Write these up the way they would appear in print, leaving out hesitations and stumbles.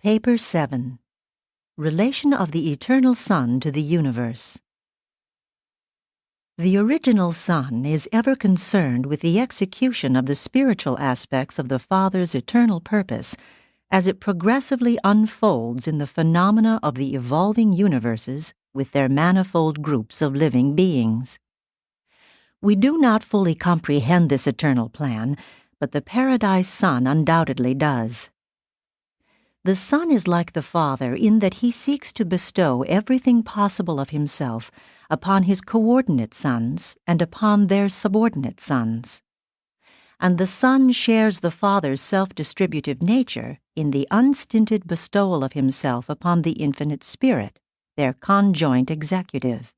Paper 7. Relation of the Eternal Son to the Universe. The original Son is ever concerned with the execution of the spiritual aspects of the Father's eternal purpose as it progressively unfolds in the phenomena of the evolving universes with their manifold groups of living beings. We do not fully comprehend this eternal plan, but the Paradise Son undoubtedly does. The Son is like the Father in that he seeks to bestow everything possible of himself upon his coordinate sons and upon their subordinate sons. And the Son shares the Father's self-distributive nature in the unstinted bestowal of himself upon the Infinite Spirit, their conjoint executive.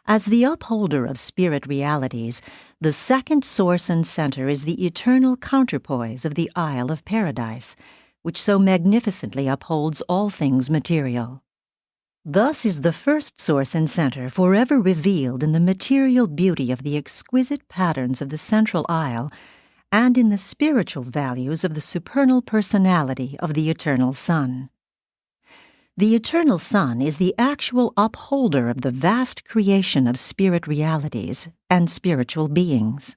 As the upholder of spirit realities, the second source and center is the eternal counterpoise of the Isle of Paradise, which so magnificently upholds all things material. Thus is the first source and center forever revealed in the material beauty of the exquisite patterns of the central isle and in the spiritual values of the supernal personality of the Eternal Son. The Eternal Son is the actual upholder of the vast creation of spirit realities and spiritual beings.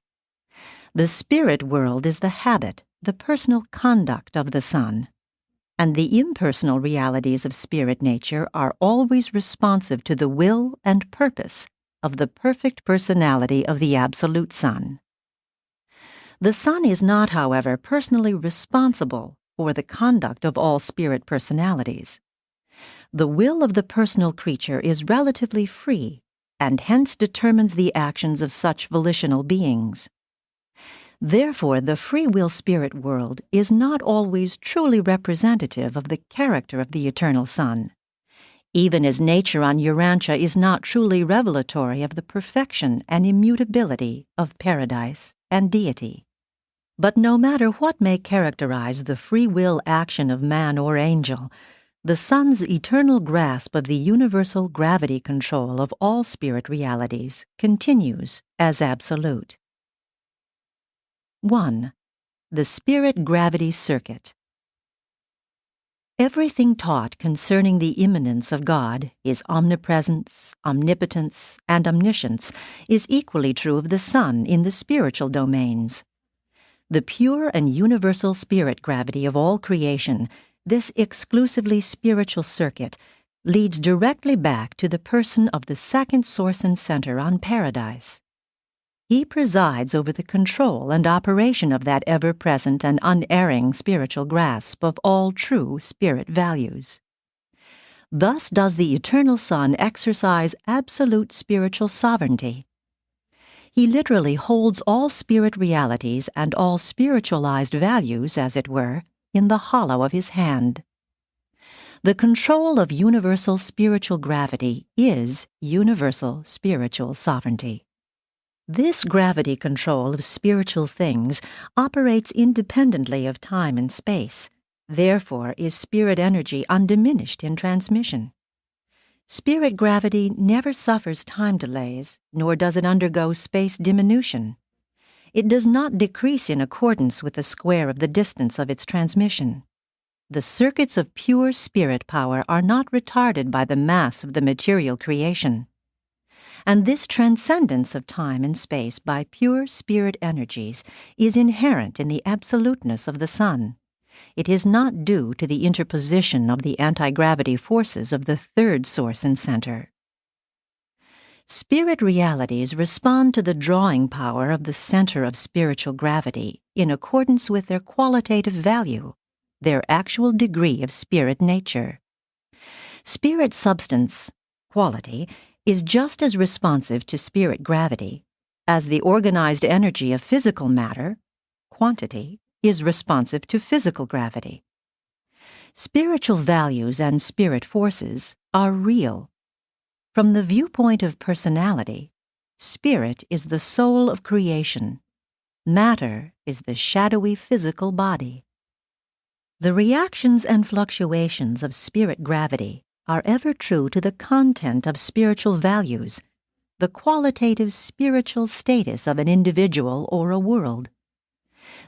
The spirit world is the habit, the personal conduct of the Son, and the impersonal realities of spirit nature are always responsive to the will and purpose of the perfect personality of the Absolute Son. The Son is not, however, personally responsible for the conduct of all spirit personalities. The will of the personal creature is relatively free and hence determines the actions of such volitional beings. Therefore, the free will spirit world is not always truly representative of the character of the Eternal Son, even as nature on Urantia is not truly revelatory of the perfection and immutability of paradise and deity. But no matter what may characterize the free will action of man or angel, the Son's eternal grasp of the universal gravity control of all spirit realities continues as absolute. 1. The Spirit Gravity Circuit. Everything taught concerning the immanence of God, his omnipresence, omnipotence, and omniscience, is equally true of the Son in the spiritual domains. The pure and universal spirit gravity of all creation, this exclusively spiritual circuit, leads directly back to the person of the second source and center on Paradise. He presides over the control and operation of that ever-present and unerring spiritual grasp of all true spirit values. Thus does the Eternal Son exercise absolute spiritual sovereignty. He literally holds all spirit realities and all spiritualized values, as it were, in the hollow of his hand. The control of universal spiritual gravity is universal spiritual sovereignty. This gravity control of spiritual things operates independently of time and space. Therefore is spirit energy undiminished in transmission. Spirit gravity never suffers time delays, nor does it undergo space diminution. It does not decrease in accordance with the square of the distance of its transmission. The circuits of pure spirit power are not retarded by the mass of the material creation. And this transcendence of time and space by pure spirit energies is inherent in the absoluteness of the Son. It is not due to the interposition of the anti-gravity forces of the third source and center. Spirit realities respond to the drawing power of the center of spiritual gravity in accordance with their qualitative value, their actual degree of spirit nature. Spirit substance, quality, is just as responsive to spirit gravity as the organized energy of physical matter, quantity, is responsive to physical gravity. Spiritual values and spirit forces are real. From the viewpoint of personality, spirit is the soul of creation. Matter is the shadowy physical body. The reactions and fluctuations of spirit gravity are ever true to the content of spiritual values, the qualitative spiritual status of an individual or a world.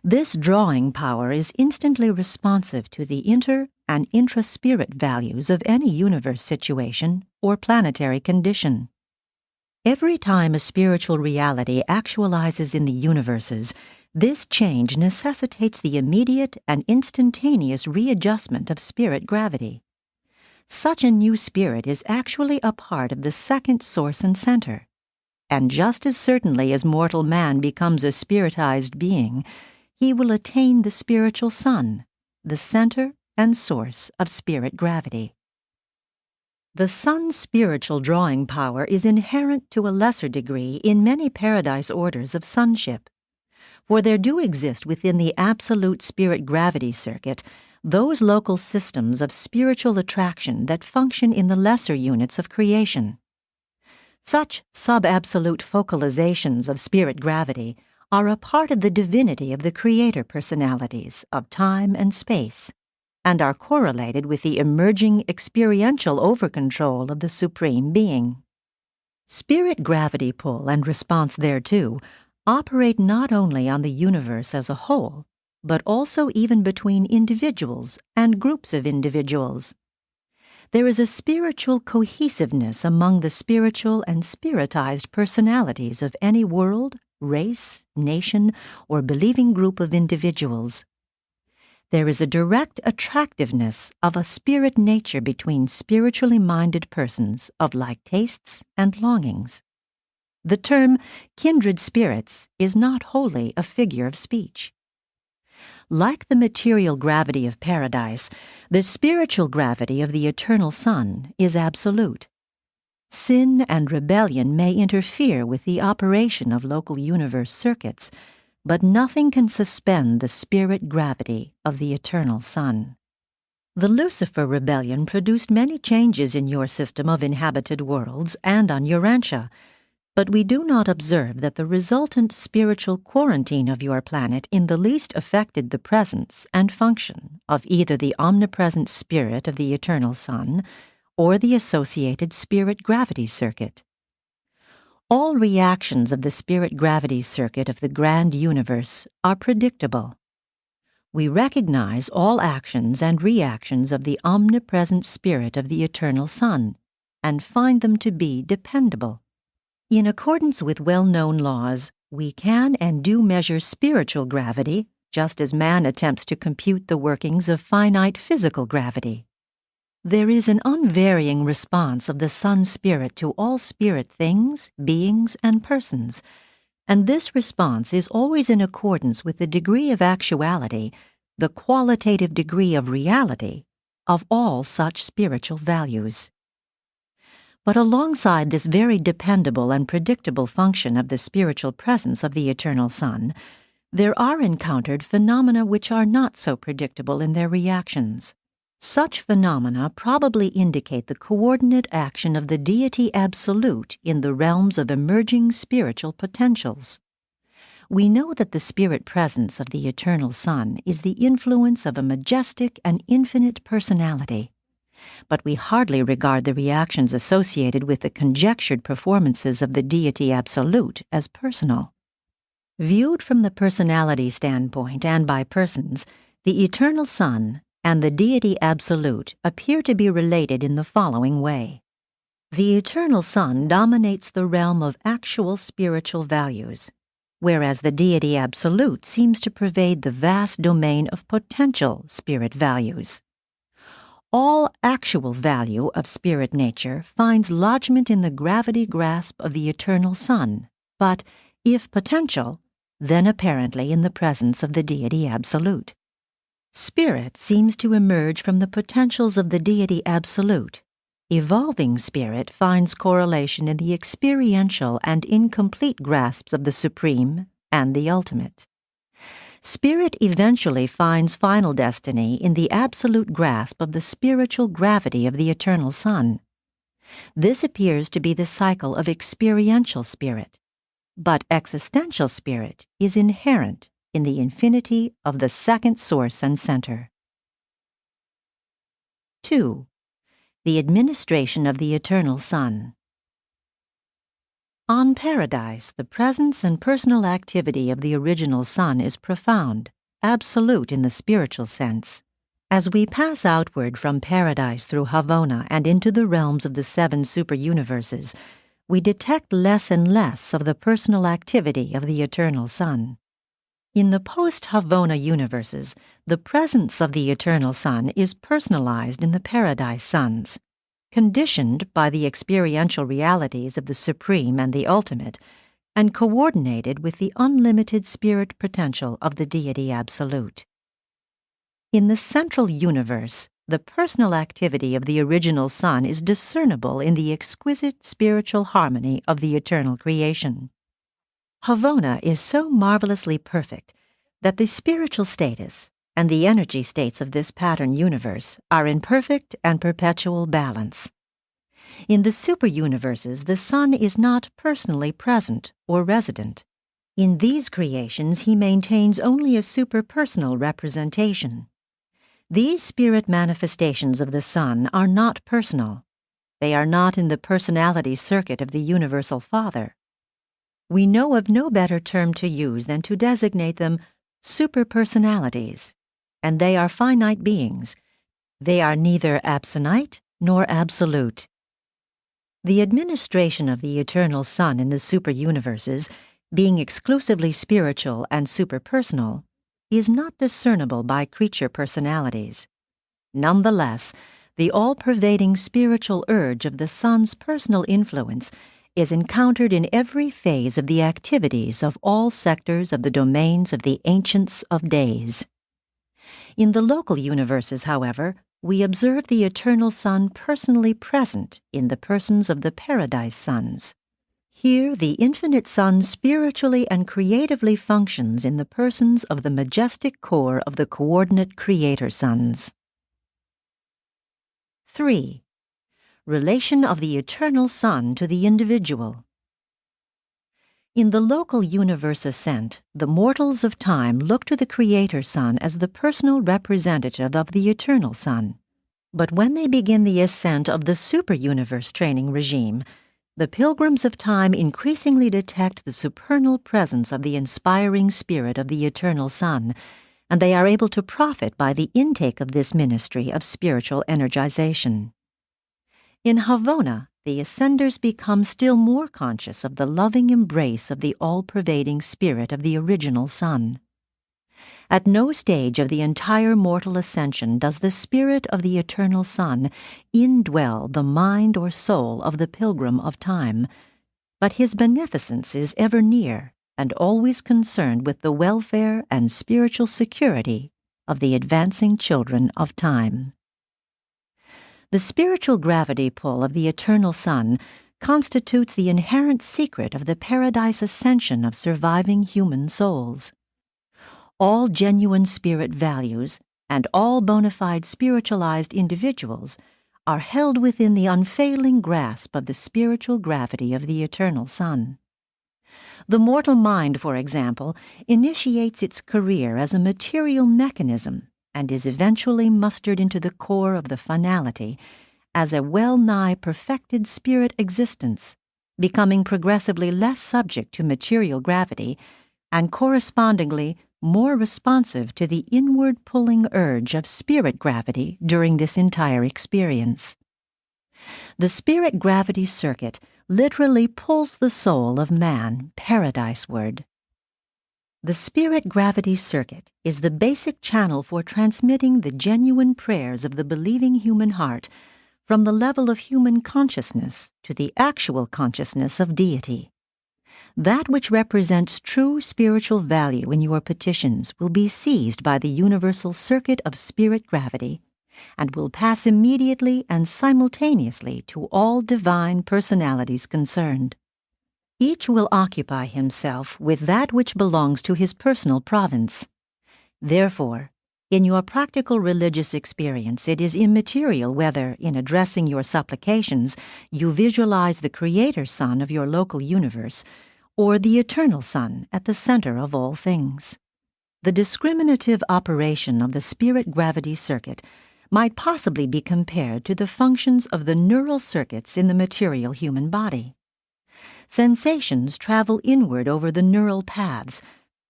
This drawing power is instantly responsive to the inter- and intra-spirit values of any universe situation or planetary condition. Every time a spiritual reality actualizes in the universes, this change necessitates the immediate and instantaneous readjustment of spirit gravity. Such a new spirit is actually a part of the second source and center. And just as certainly as mortal man becomes a spiritized being, he will attain the spiritual sun, the center and source of spirit gravity. The sun's spiritual drawing power is inherent to a lesser degree in many paradise orders of sonship, for there do exist within the absolute spirit gravity circuit those local systems of spiritual attraction that function in the lesser units of creation. Such sub-absolute focalizations of spirit gravity are a part of the divinity of the creator personalities of time and space, and are correlated with the emerging experiential overcontrol of the Supreme Being. Spirit gravity pull and response thereto operate not only on the universe as a whole, but also even between individuals and groups of individuals. There is a spiritual cohesiveness among the spiritual and spiritized personalities of any world, race, nation, or believing group of individuals. There is a direct attractiveness of a spirit nature between spiritually minded persons of like tastes and longings. The term kindred spirits is not wholly a figure of speech. Like the material gravity of paradise, the spiritual gravity of the eternal sun is absolute. Sin and rebellion may interfere with the operation of local universe circuits, but nothing can suspend the spirit gravity of the eternal sun. The Lucifer rebellion produced many changes in your system of inhabited worlds and on Urantia, but we do not observe that the resultant spiritual quarantine of your planet in the least affected the presence and function of either the omnipresent spirit of the eternal sun or the associated spirit gravity circuit. All reactions of the spirit gravity circuit of the grand universe are predictable. We recognize all actions and reactions of the omnipresent spirit of the eternal sun and find them to be dependable. In accordance with well-known laws, we can and do measure spiritual gravity just as man attempts to compute the workings of finite physical gravity. There is an unvarying response of the sun spirit to all spirit things, beings, and persons, and this response is always in accordance with the degree of actuality, the qualitative degree of reality, of all such spiritual values. But alongside this very dependable and predictable function of the spiritual presence of the eternal sun, there are encountered phenomena which are not so predictable in their reactions. Such phenomena probably indicate the coordinate action of the deity absolute in the realms of emerging spiritual potentials. We know that the spirit presence of the eternal sun is the influence of a majestic and infinite personality, but we hardly regard the reactions associated with the conjectured performances of the deity absolute as personal. Viewed from the personality standpoint and by persons, the eternal sun and the deity absolute appear to be related in the following way. The eternal sun dominates the realm of actual spiritual values, whereas the deity absolute seems to pervade the vast domain of potential spirit values. All actual value of spirit nature finds lodgment in the gravity grasp of the eternal sun, but, if potential, then apparently in the presence of the deity absolute. Spirit seems to emerge from the potentials of the deity absolute. Evolving spirit finds correlation in the experiential and incomplete grasps of the supreme and the ultimate. Spirit eventually finds final destiny in the absolute grasp of the spiritual gravity of the eternal sun. This appears to be the cycle of experiential spirit, but existential spirit is inherent in the infinity of the second source and center. 2. The administration of the eternal sun. On Paradise, the presence and personal activity of the original sun is profound, absolute in the spiritual sense. As we pass outward from Paradise through Havona and into the realms of the 7 superuniverses, we detect less and less of the personal activity of the eternal sun. In the post-Havona universes, the presence of the eternal sun is personalized in the Paradise suns, conditioned by the experiential realities of the supreme and the ultimate, and coordinated with the unlimited spirit potential of the deity absolute. In the central universe, the personal activity of the original sun is discernible in the exquisite spiritual harmony of the eternal creation. Havona is so marvelously perfect that the spiritual status and the energy states of this pattern universe are in perfect and perpetual balance. In the superuniverses, the sun is not personally present or resident. In these creations, he maintains only a superpersonal representation. These spirit manifestations of the sun are not personal. They are not in the personality circuit of the Universal Father. We know of no better term to use than to designate them superpersonalities, and they are finite beings. They are neither absonite nor absolute. The administration of the eternal sun in the superuniverses, being exclusively spiritual and superpersonal, is not discernible by creature personalities. Nonetheless, the all-pervading spiritual urge of the sun's personal influence is encountered in every phase of the activities of all sectors of the domains of the Ancients of Days. In the local universes, however, we observe the eternal sun personally present in the persons of the Paradise suns. Here, the infinite sun spiritually and creatively functions in the persons of the majestic core of the coordinate creator suns. 3. Relation of the eternal sun to the individual. In the local universe ascent, the mortals of time look to the creator sun as the personal representative of the eternal sun. But when they begin the ascent of the superuniverse training regime, the pilgrims of time increasingly detect the supernal presence of the inspiring spirit of the eternal sun, and they are able to profit by the intake of this ministry of spiritual energization. In Havona, the ascenders become still more conscious of the loving embrace of the all-pervading spirit of the original sun. At no stage of the entire mortal ascension does the spirit of the eternal sun indwell the mind or soul of the pilgrim of time, but his beneficence is ever near and always concerned with the welfare and spiritual security of the advancing children of time. The spiritual gravity pull of the eternal sun constitutes the inherent secret of the paradise ascension of surviving human souls. All genuine spirit values and all bona fide spiritualized individuals are held within the unfailing grasp of the spiritual gravity of the eternal sun. The mortal mind, for example, initiates its career as a material mechanism and is eventually mustered into the core of the finality as a well-nigh perfected spirit existence, becoming progressively less subject to material gravity and correspondingly more responsive to the inward pulling urge of spirit gravity during this entire experience. The spirit gravity circuit literally pulls the soul of man paradise-ward. The spirit gravity circuit is the basic channel for transmitting the genuine prayers of the believing human heart from the level of human consciousness to the actual consciousness of deity. That which represents true spiritual value in your petitions will be seized by the universal circuit of spirit gravity and will pass immediately and simultaneously to all divine personalities concerned. Each will occupy himself with that which belongs to his personal province. Therefore, in your practical religious experience, it is immaterial whether, in addressing your supplications, you visualize the Creator Sun of your local universe or the Eternal Sun at the center of all things. The discriminative operation of the spirit gravity circuit might possibly be compared to the functions of the neural circuits in the material human body. Sensations travel inward over the neural paths.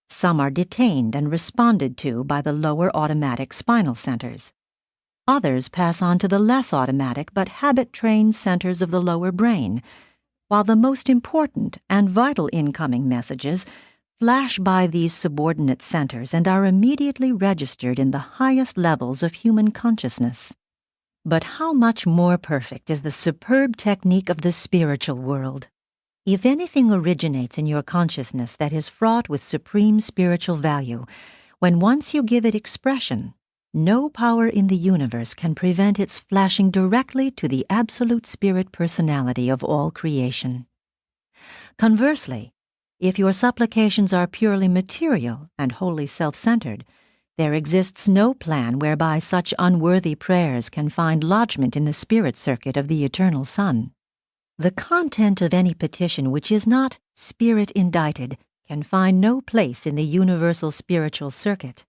Some are detained and responded to by the lower automatic spinal centers. Others pass on to the less automatic but habit-trained centers of the lower brain, while the most important and vital incoming messages flash by these subordinate centers and are immediately registered in the highest levels of human consciousness. But how much more perfect is the superb technique of the spiritual world? If anything originates in your consciousness that is fraught with supreme spiritual value, when once you give it expression, no power in the universe can prevent its flashing directly to the absolute spirit personality of all creation. Conversely, if your supplications are purely material and wholly self-centered, there exists no plan whereby such unworthy prayers can find lodgment in the spirit circuit of the eternal Son. The content of any petition which is not spirit-indicted can find no place in the universal spiritual circuit.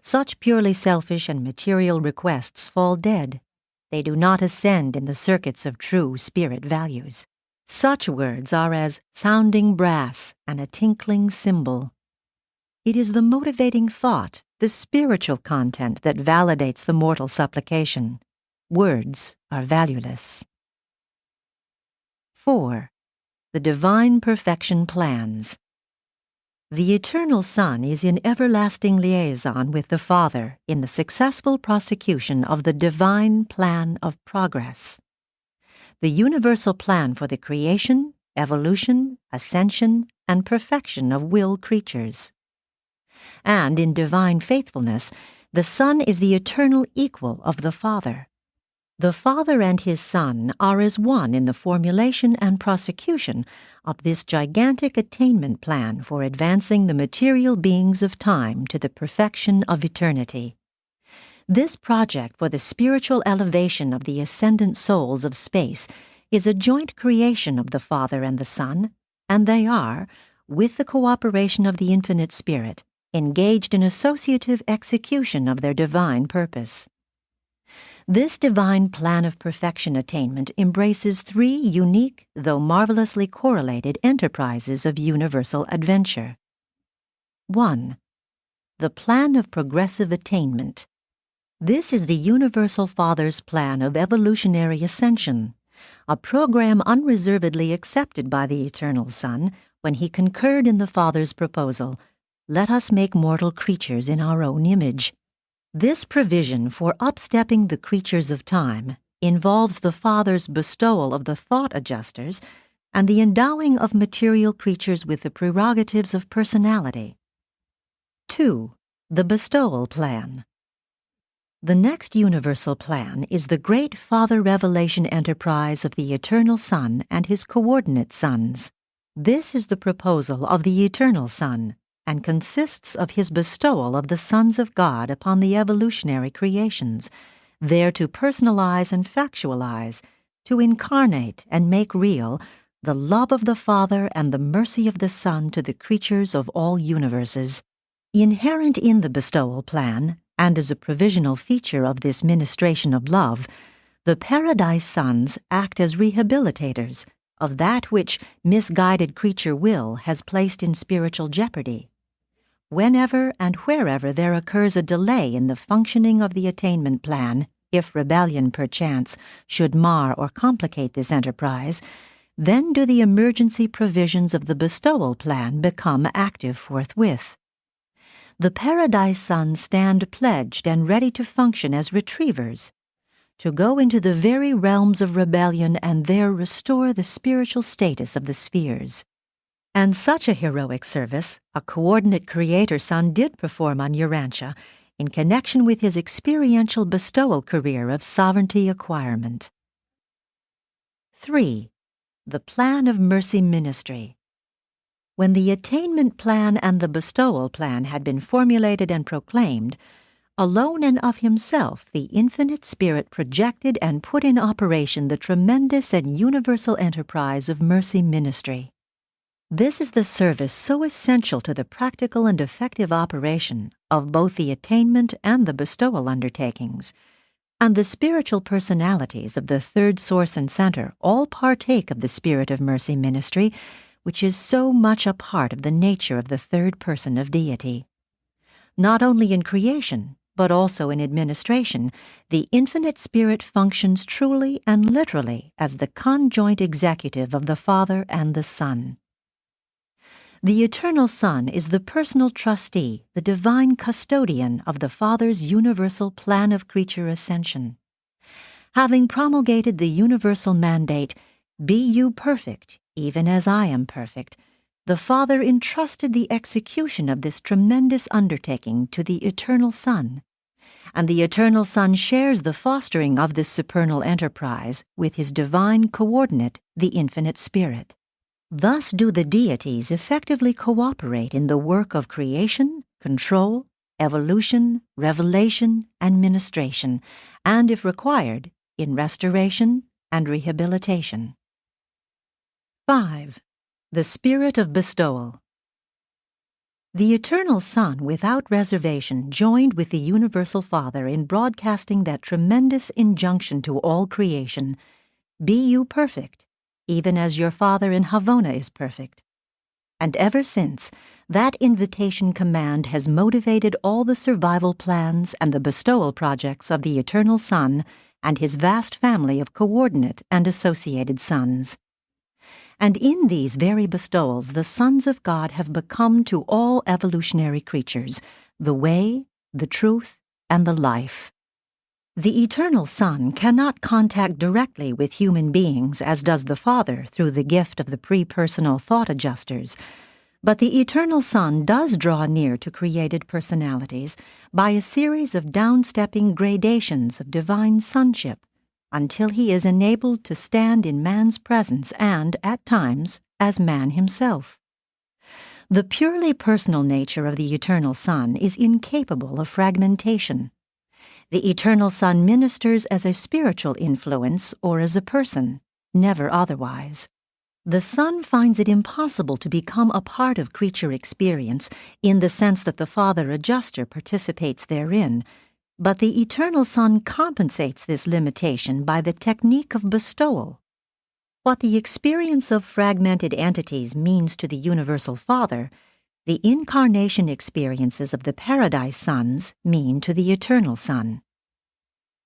Such purely selfish and material requests fall dead. They do not ascend in the circuits of true spirit values. Such words are as sounding brass and a tinkling cymbal. It is the motivating thought, the spiritual content, that validates the mortal supplication. Words are valueless. 4. The divine perfection plans. The eternal Son is in everlasting liaison with the Father in the successful prosecution of the divine plan of progress. The universal plan for the creation, evolution, ascension, and perfection of will creatures. And in divine faithfulness, the Son is the eternal equal of the Father. The Father and his Son are as one in the formulation and prosecution of this gigantic attainment plan for advancing the material beings of time to the perfection of eternity. This project for the spiritual elevation of the ascendant souls of space is a joint creation of the Father and the Son, and they are, with the cooperation of the Infinite Spirit, engaged in associative execution of their divine purpose. This divine plan of perfection attainment embraces three unique, though marvelously correlated, enterprises of universal adventure. 1. The plan of progressive attainment. This is the Universal Father's plan of evolutionary ascension, a program unreservedly accepted by the Eternal Son when he concurred in the Father's proposal, "Let us make mortal creatures in our own image." This provision for upstepping the creatures of time involves the Father's bestowal of the thought adjusters and the endowing of material creatures with the prerogatives of personality. 2. The bestowal plan. The next universal plan is the great Father Revelation enterprise of the Eternal Son and his coordinate sons. This is the proposal of the Eternal Son, and consists of his bestowal of the sons of God upon the evolutionary creations, there to personalize and factualize, to incarnate and make real the love of the Father and the mercy of the Son to the creatures of all universes. Inherent in the bestowal plan, and as a provisional feature of this ministration of love, the Paradise Sons act as rehabilitators of that which misguided creature will has placed in spiritual jeopardy. Whenever and wherever there occurs a delay in the functioning of the attainment plan, if rebellion perchance should mar or complicate this enterprise, then do the emergency provisions of the bestowal plan become active forthwith. The Paradise Sons stand pledged and ready to function as retrievers, to go into the very realms of rebellion and there restore the spiritual status of the spheres. And such a heroic service a coordinate Creator Son did perform on Urantia in connection with his experiential bestowal career of sovereignty acquirement. 3. The plan of mercy ministry. When the attainment plan and the bestowal plan had been formulated and proclaimed, alone and of himself the Infinite Spirit projected and put in operation the tremendous and universal enterprise of mercy ministry. This is the service so essential to the practical and effective operation of both the attainment and the bestowal undertakings, And the spiritual personalities of the third source and center all partake of the Spirit of Mercy ministry, which is so much a part of the nature of the third person of deity. Not only in creation, but also in administration, the infinite Spirit functions truly and literally as the conjoint executive of the Father and the Son. The Eternal Son is the personal trustee, the divine custodian of the Father's universal plan of creature ascension. Having promulgated the universal mandate, "Be you perfect, even as I am perfect," the Father entrusted the execution of this tremendous undertaking to the Eternal Son, and the Eternal Son shares the fostering of this supernal enterprise with his divine coordinate, the Infinite Spirit. Thus do the deities effectively cooperate in the work of creation, control, evolution, revelation, and ministration, and, if required, in restoration and rehabilitation. 5. The Spirit of Bestowal. The Eternal Son, without reservation, joined with the Universal Father in broadcasting that tremendous injunction to all creation, "Be you perfect, even as your Father in Havona is perfect." And ever since, that invitation command has motivated all the survival plans and the bestowal projects of the Eternal Son and his vast family of coordinate and associated sons. And in these very bestowals the sons of God have become to all evolutionary creatures the way, the truth, and the life. The Eternal Son cannot contact directly with human beings as does the Father through the gift of the pre-personal thought adjusters, but the Eternal Son does draw near to created personalities by a series of downstepping gradations of divine sonship, until he is enabled to stand in man's presence and, at times, as man himself. The purely personal nature of the Eternal Son is incapable of fragmentation. The Eternal Son ministers as a spiritual influence or as a person, never otherwise. The Son finds it impossible to become a part of creature experience in the sense that the Father Adjuster participates therein, but the Eternal Son compensates this limitation by the technique of bestowal. What the experience of fragmented entities means to the Universal Father, the incarnation experiences of the Paradise Sons mean to the Eternal Son.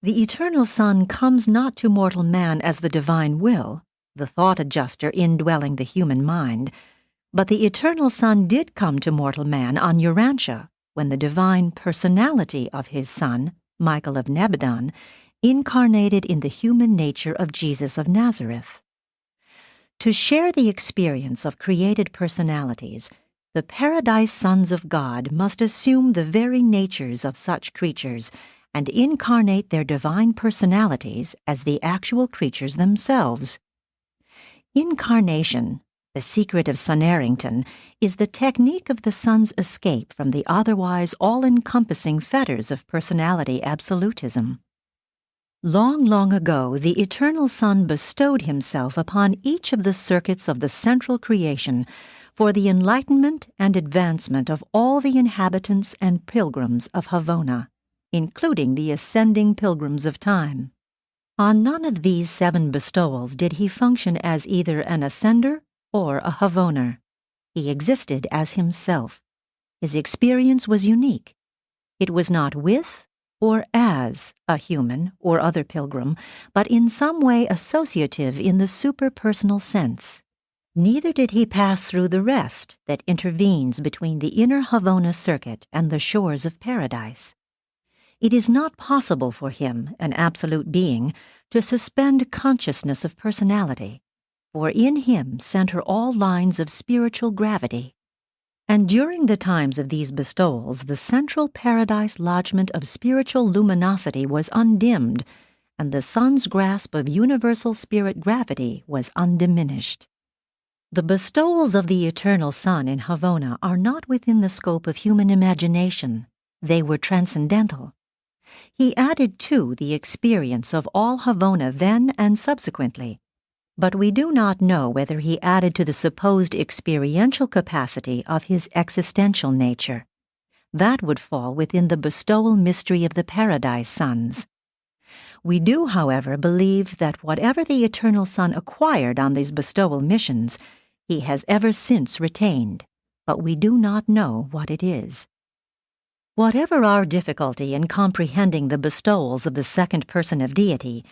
The Eternal Son comes not to mortal man as the divine will, the thought adjuster indwelling the human mind, but the Eternal Son did come to mortal man on Urantia, when the divine personality of his Son, Michael of Nebadon, incarnated in the human nature of Jesus of Nazareth. To share the experience of created personalities, the Paradise Sons of God must assume the very natures of such creatures and incarnate their divine personalities as the actual creatures themselves. Incarnation, the secret of Son Errington, is the technique of the Son's escape from the otherwise all-encompassing fetters of personality absolutism. Long, long ago, the Eternal Son bestowed himself upon each of the circuits of the central creation for the enlightenment and advancement of all the inhabitants and pilgrims of Havona, including the ascending pilgrims of time. On none of these 7 bestowals did he function as either an ascender or a Havoner. He existed as himself. His experience was unique. It was not with or as a human or other pilgrim, but in some way associative in the superpersonal sense. Neither did he pass through the rest that intervenes between the inner Havona circuit and the shores of paradise. It is not possible for him, an absolute being, to suspend consciousness of personality, for in him center all lines of spiritual gravity. And during the times of these bestowals, the central paradise lodgment of spiritual luminosity was undimmed, and the Son's grasp of universal spirit gravity was undiminished. The bestowals of the Eternal Son in Havona are not within the scope of human imagination. They were transcendental. He added, too, the experience of all Havona then and subsequently, but we do not know whether he added to the supposed experiential capacity of his existential nature. That would fall within the bestowal mystery of the Paradise Sons. We do, however, believe that whatever the Eternal Son acquired on these bestowal missions, he has ever since retained, but we do not know what it is. Whatever our difficulty in comprehending the bestowals of the second person of deity,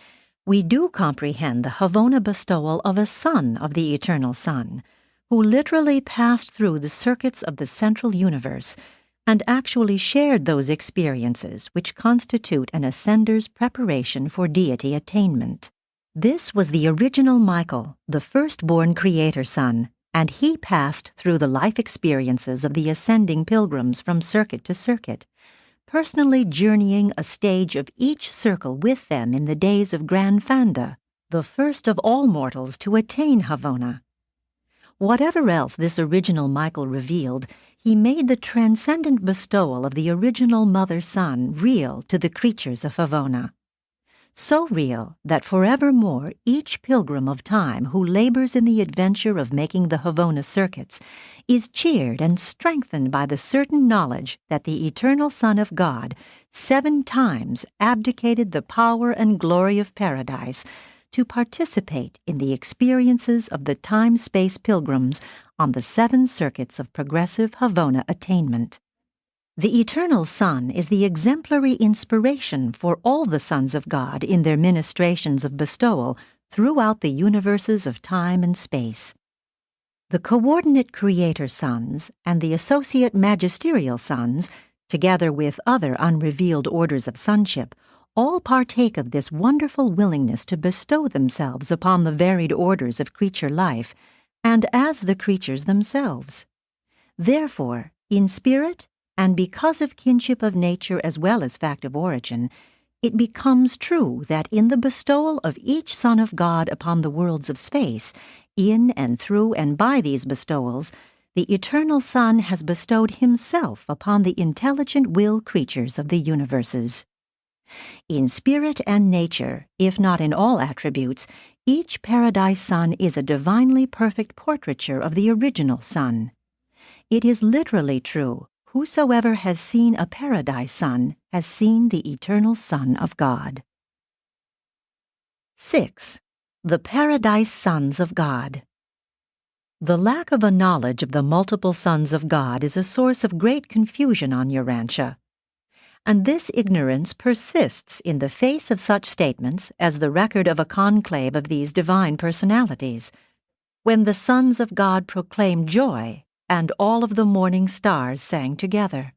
we do comprehend the Havona bestowal of a son of the Eternal Son, who literally passed through the circuits of the central universe and actually shared those experiences which constitute an ascender's preparation for deity attainment. This was the original Michael, the firstborn Creator Son, and he passed through the life experiences of the ascending pilgrims from circuit to circuit, personally journeying a stage of each circle with them in the days of Grand Fanda, the first of all mortals to attain Havona. Whatever else this original Michael revealed, he made the transcendent bestowal of the original Mother Son real to the creatures of Havona. So real that forevermore each pilgrim of time who labors in the adventure of making the Havona circuits is cheered and strengthened by the certain knowledge that the Eternal Son of God 7 times abdicated the power and glory of paradise to participate in the experiences of the time-space pilgrims on the 7 circuits of progressive Havona attainment. The Eternal Son is the exemplary inspiration for all the sons of God in their ministrations of bestowal throughout the universes of time and space. The coordinate Creator Sons and the associate magisterial sons, together with other unrevealed orders of sonship, all partake of this wonderful willingness to bestow themselves upon the varied orders of creature life, and as the creatures themselves. Therefore, in spirit, and because of kinship of nature as well as fact of origin, it becomes true that in the bestowal of each Son of God upon the worlds of space, in and through and by these bestowals, the Eternal Son has bestowed himself upon the intelligent will creatures of the universes. In spirit and nature, if not in all attributes, each Paradise Son is a divinely perfect portraiture of the original Son. It is literally true, whosoever has seen a Paradise Son has seen the Eternal Son of God. 6. The Paradise Sons of God. The lack of a knowledge of the multiple sons of God is a source of great confusion on Urantia, and this ignorance persists in the face of such statements as the record of a conclave of these divine personalities, when the sons of God proclaimed joy and all of the morning stars sang together.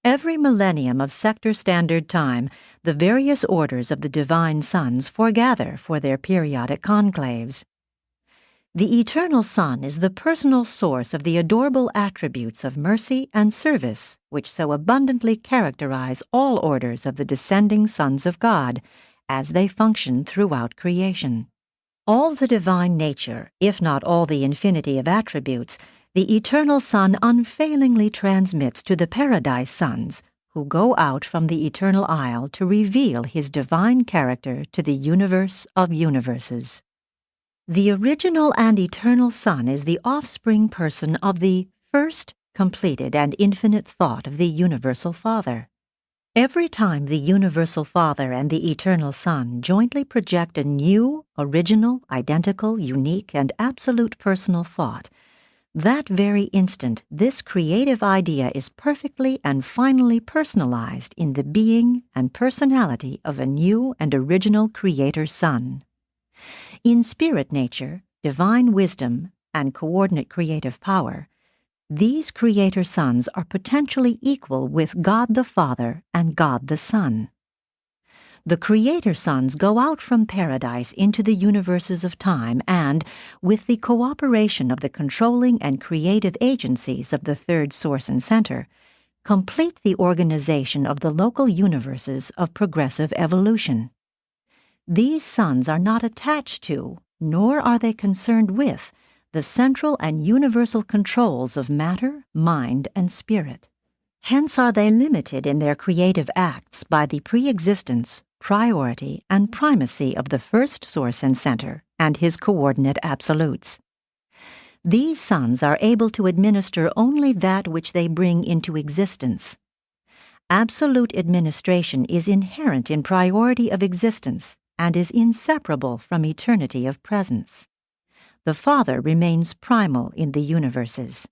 Every millennium of sector standard time, the various orders of the divine sons foregather for their periodic conclaves. The Eternal Son is the personal source of the adorable attributes of mercy and service which so abundantly characterize all orders of the descending sons of God as they function throughout creation. All the divine nature, if not all the infinity of attributes, the Eternal Son unfailingly transmits to the Paradise Sons, who go out from the Eternal Isle to reveal his divine character to the universe of universes. The original and eternal Son is the offspring person of the first, completed, and infinite thought of the Universal Father. Every time the Universal Father and the Eternal Son jointly project a new, original, identical, unique, and absolute personal thought, that very instant this creative idea is perfectly and finally personalized in the being and personality of a new and original Creator Son. In spirit nature, divine wisdom, and coordinate creative power, these Creator Sons are potentially equal with God the Father and God the Son. The Creator Sons go out from paradise into the universes of time and, with the cooperation of the controlling and creative agencies of the third source and center, complete the organization of the local universes of progressive evolution. These sons are not attached to, nor are they concerned with, the central and universal controls of matter, mind, and spirit. Hence are they limited in their creative acts by the pre-existence, priority, and primacy of the first source and center and his coordinate absolutes. These sons are able to administer only that which they bring into existence. Absolute administration is inherent in priority of existence and is inseparable from eternity of presence. The Father remains primal in the universes.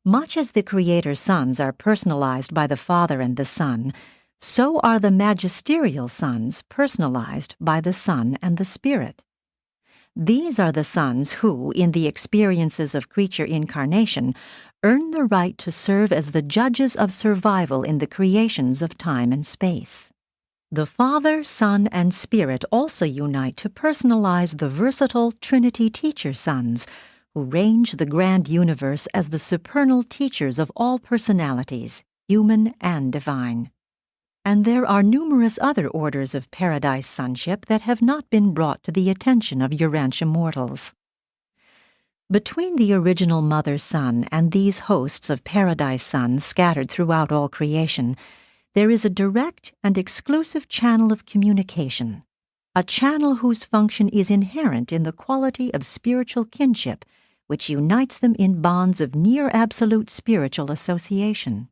Much as the Creator Sons are personalized by the Father and the Son, so are the magisterial sons personalized by the Son and the Spirit. These are the sons who, in the experiences of creature incarnation, earn the right to serve as the judges of survival in the creations of time and space. The Father, Son, and Spirit also unite to personalize the versatile Trinity teacher sons, who range the grand universe as the supernal teachers of all personalities, human and divine. And there are numerous other orders of paradise sonship that have not been brought to the attention of Urantia mortals. Between the original Mother Sun and these hosts of paradise sons scattered throughout all creation, there is a direct and exclusive channel of communication, a channel whose function is inherent in the quality of spiritual kinship, which unites them in bonds of near-absolute spiritual association.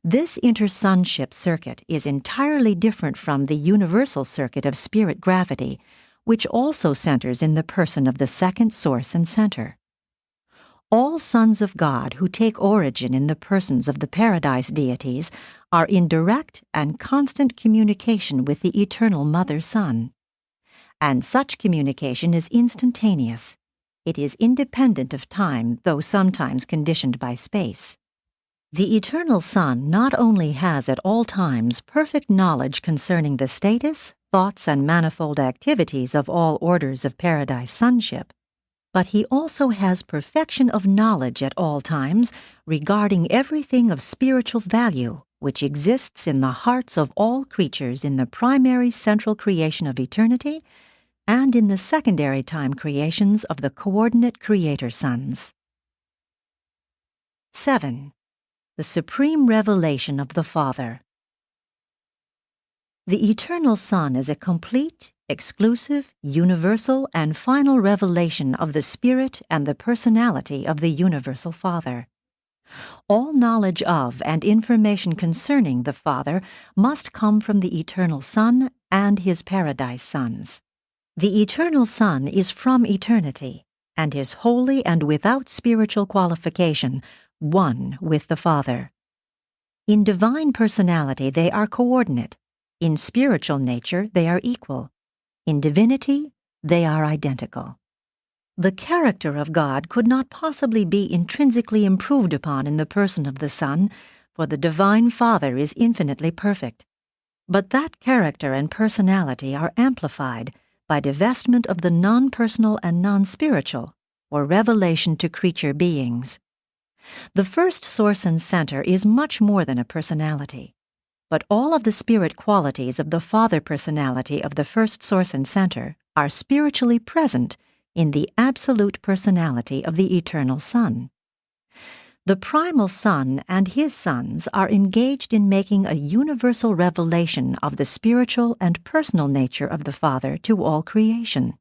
This intersonship circuit is entirely different from the universal circuit of spirit gravity, which also centers in the person of the second source and center. All sons of God who take origin in the persons of the paradise deities are in direct and constant communication with the eternal Mother Sun. And such communication is instantaneous. It is independent of time, though sometimes conditioned by space. The Eternal Son not only has at all times perfect knowledge concerning the status, thoughts, and manifold activities of all orders of paradise sonship, but he also has perfection of knowledge at all times regarding everything of spiritual value which exists in the hearts of all creatures in the primary central creation of eternity and in the secondary time creations of the coordinate creator sons. 7. The Supreme Revelation of the Father. The Eternal Son is a complete, exclusive, universal, and final revelation of the Spirit and the personality of the Universal Father. All knowledge of and information concerning the Father must come from the Eternal Son and his paradise sons. The Eternal Son is from eternity, and is wholly and without spiritual qualification one with the Father. In divine personality they are coordinate. In spiritual nature they are equal. In divinity they are identical. The character of God could not possibly be intrinsically improved upon in the person of the Son, for the Divine Father is infinitely perfect. But that character and personality are amplified by divestment of the non-personal and non-spiritual, or revelation to creature beings. The first source and center is much more than a personality, but all of the spirit qualities of the Father personality of the first source and center are spiritually present in the absolute personality of the Eternal Son. The primal Son and his sons are engaged in making a universal revelation of the spiritual and personal nature of the Father to all creation.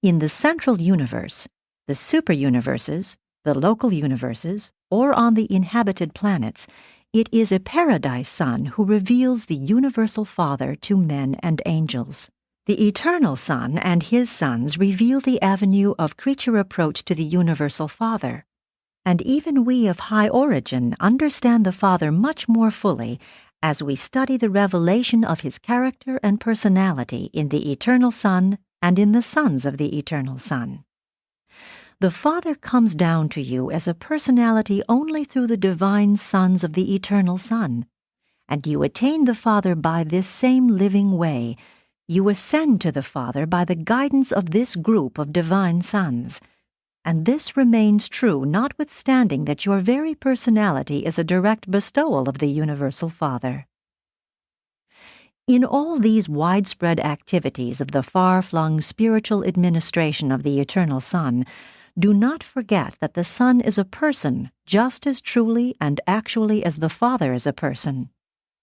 In the central universe, the superuniverses, the local universes, or on the inhabited planets, it is a paradise Son who reveals the universal Father to men and angels. The Eternal Son and his sons reveal the avenue of creature approach to the universal Father. And even we of high origin understand the Father much more fully as we study the revelation of his character and personality in the Eternal Son and in the sons of the Eternal Son. The Father comes down to you as a personality only through the divine sons of the Eternal Son, and you attain the Father by this same living way. You ascend to the Father by the guidance of this group of divine sons, and this remains true notwithstanding that your very personality is a direct bestowal of the Universal Father. In all these widespread activities of the far-flung spiritual administration of the Eternal Son, do not forget that the Son is a person just as truly and actually as the Father is a person.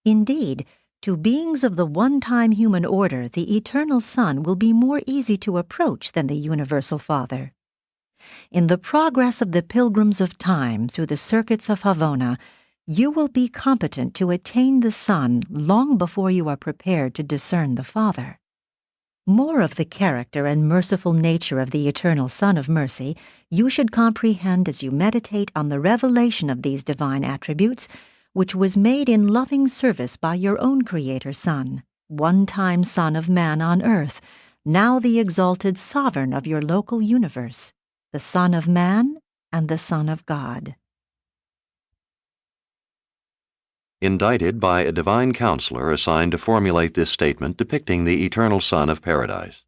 Indeed, to beings of the one-time human order, the Eternal Son will be more easy to approach than the Universal Father. In the progress of the pilgrims of time through the circuits of Havona, You will be competent to attain the Son long before you are prepared to discern the Father. More of the character and merciful nature of the eternal Son of Mercy you should comprehend as you meditate on the revelation of these divine attributes, which was made in loving service by your own Creator Son, one-time Son of Man on earth, now the exalted sovereign of your local universe, the Son of Man and the Son of God. Indicted by a divine counselor assigned to formulate this statement depicting the eternal Son of Paradise.